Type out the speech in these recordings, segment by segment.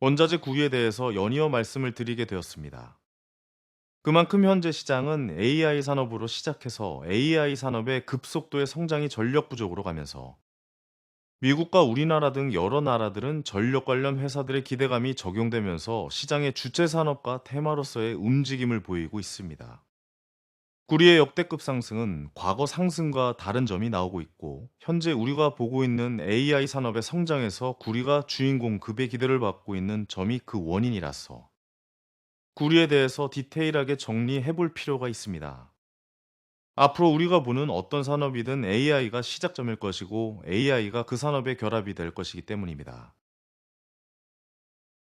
원자재 구리에 대해서 연이어 말씀을 드리게 되었습니다. 그만큼 현재 시장은 AI 산업으로 시작해서 AI 산업의 급속도의 성장이 전력 부족으로 가면서 미국과 우리나라 등 여러 나라들은 전력 관련 회사들의 기대감이 적용되면서 시장의 주체 산업과 테마로서의 움직임을 보이고 있습니다. 구리의 역대급 상승은 과거 상승과 다른 점이 나오고 있고, 현재 우리가 보고 있는 AI 산업의 성장에서 구리가 주인공급의 기대를 받고 있는 점이 그 원인이라서 구리에 대해서 디테일하게 정리해 볼 필요가 있습니다. 앞으로 우리가 보는 어떤 산업이든 AI가 시작점일 것이고, AI가 그 산업의 결합이 될 것이기 때문입니다.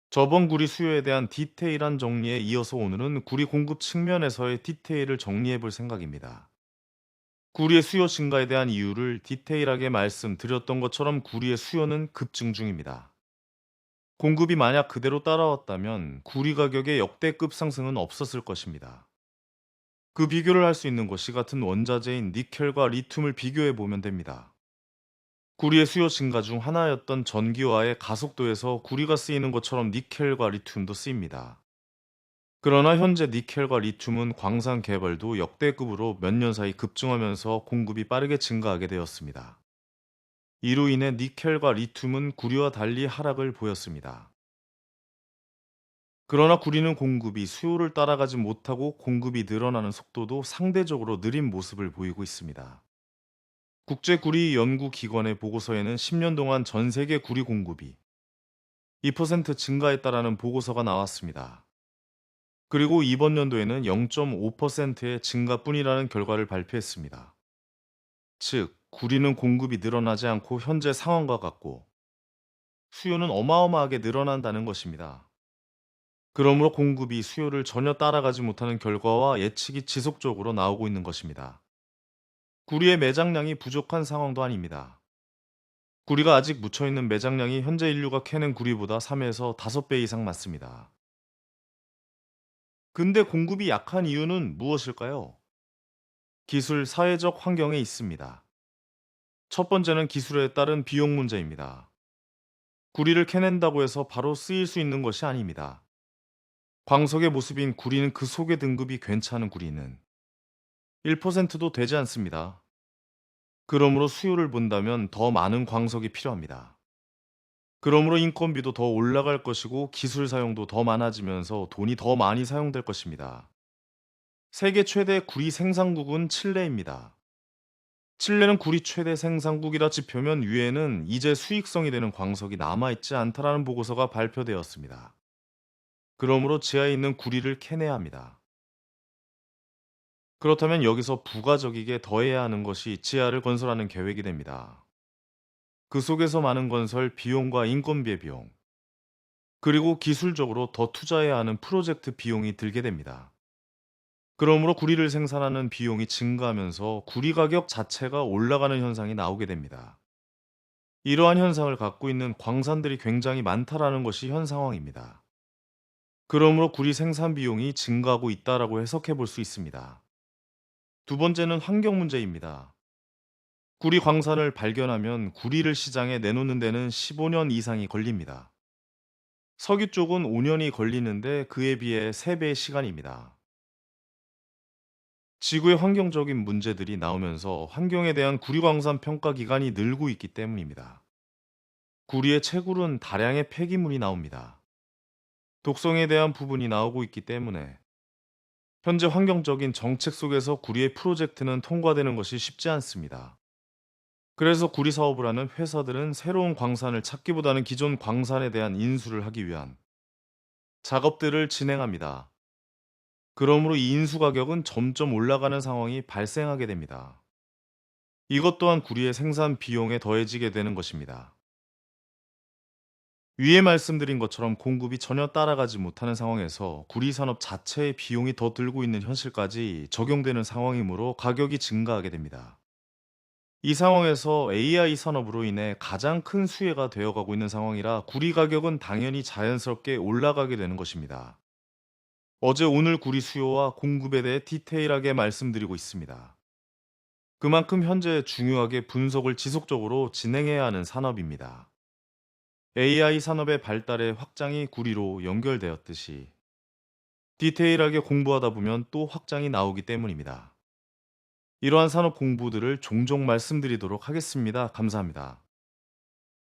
저번 구리 수요에 대한 디테일한 정리에 이어서 오늘은 구리 공급 측면에서의 디테일을 정리해 볼 생각입니다. 구리의 수요 증가에 대한 이유를 디테일하게 말씀드렸던 것처럼 구리의 수요는 급증 중입니다. 공급이 만약 그대로 따라왔다면 구리 가격의 역대급 상승은 없었을 것입니다. 그 비교를 할 수 있는 것이 같은 원자재인 니켈과 리튬을 비교해 보면 됩니다. 구리의 수요 증가 중 하나였던 전기화의 가속도에서 구리가 쓰이는 것처럼 니켈과 리튬도 쓰입니다. 그러나 현재 니켈과 리튬은 광산 개발도 역대급으로 몇 년 사이 급증하면서 공급이 빠르게 증가하게 되었습니다. 이로 인해 니켈과 리튬은 구리와 달리 하락을 보였습니다. 그러나 구리는 공급이 수요를 따라가지 못하고 공급이 늘어나는 속도도 상대적으로 느린 모습을 보이고 있습니다. 국제구리연구기관의 보고서에는 10년 동안 전 세계 구리 공급이 2% 증가했다라는 보고서가 나왔습니다. 그리고 이번 연도에는 0.5%의 증가뿐이라는 결과를 발표했습니다. 즉, 구리는 공급이 늘어나지 않고 현재 상황과 같고 수요는 어마어마하게 늘어난다는 것입니다. 그러므로 공급이 수요를 전혀 따라가지 못하는 결과와 예측이 지속적으로 나오고 있는 것입니다. 구리의 매장량이 부족한 상황도 아닙니다. 구리가 아직 묻혀있는 매장량이 현재 인류가 캐는 구리보다 3에서 5배 이상 많습니다. 근데 공급이 약한 이유는 무엇일까요? 기술, 사회적 환경에 있습니다. 첫 번째는 기술에 따른 비용 문제입니다. 구리를 캐낸다고 해서 바로 쓰일 수 있는 것이 아닙니다. 광석의 모습인 구리는 그 속의 등급이 괜찮은 구리는 1%도 되지 않습니다. 그러므로 수요를 본다면 더 많은 광석이 필요합니다. 그러므로 인건비도 더 올라갈 것이고 기술 사용도 더 많아지면서 돈이 더 많이 사용될 것입니다. 세계 최대 구리 생산국은 칠레입니다. 칠레는 구리 최대 생산국이라 지표면 위에는 이제 수익성이 되는 광석이 남아있지 않다라는 보고서가 발표되었습니다. 그러므로 지하에 있는 구리를 캐내야 합니다. 그렇다면 여기서 부가적이게 더해야 하는 것이 지하를 건설하는 계획이 됩니다. 그 속에서 많은 건설 비용과 인건비의 비용, 그리고 기술적으로 더 투자해야 하는 프로젝트 비용이 들게 됩니다. 그러므로 구리를 생산하는 비용이 증가하면서 구리 가격 자체가 올라가는 현상이 나오게 됩니다. 이러한 현상을 갖고 있는 광산들이 굉장히 많다라는 것이 현 상황입니다. 그러므로 구리 생산 비용이 증가하고 있다라고 해석해 볼 수 있습니다. 두 번째는 환경 문제입니다. 구리 광산을 발견하면 구리를 시장에 내놓는 데는 15년 이상이 걸립니다. 석유 쪽은 5년이 걸리는데 그에 비해 3배의 시간입니다. 지구의 환경적인 문제들이 나오면서 환경에 대한 구리 광산 평가 기간이 늘고 있기 때문입니다. 구리의 채굴은 다량의 폐기물이 나옵니다. 독성에 대한 부분이 나오고 있기 때문에 현재 환경적인 정책 속에서 구리의 프로젝트는 통과되는 것이 쉽지 않습니다. 그래서 구리 사업을 하는 회사들은 새로운 광산을 찾기보다는 기존 광산에 대한 인수를 하기 위한 작업들을 진행합니다. 그러므로 이 인수 가격은 점점 올라가는 상황이 발생하게 됩니다. 이것 또한 구리의 생산 비용에 더해지게 되는 것입니다. 위에 말씀드린 것처럼 공급이 전혀 따라가지 못하는 상황에서 구리 산업 자체의 비용이 더 들고 있는 현실까지 적용되는 상황이므로 가격이 증가하게 됩니다. 이 상황에서 AI 산업으로 인해 가장 큰 수혜가 되어가고 있는 상황이라 구리 가격은 당연히 자연스럽게 올라가게 되는 것입니다. 어제 오늘 구리 수요와 공급에 대해 디테일하게 말씀드리고 있습니다. 그만큼 현재 중요하게 분석을 지속적으로 진행해야 하는 산업입니다. AI 산업의 발달에 확장이 구리로 연결되었듯이 디테일하게 공부하다 보면 또 확장이 나오기 때문입니다. 이러한 산업 공부들을 종종 말씀드리도록 하겠습니다. 감사합니다.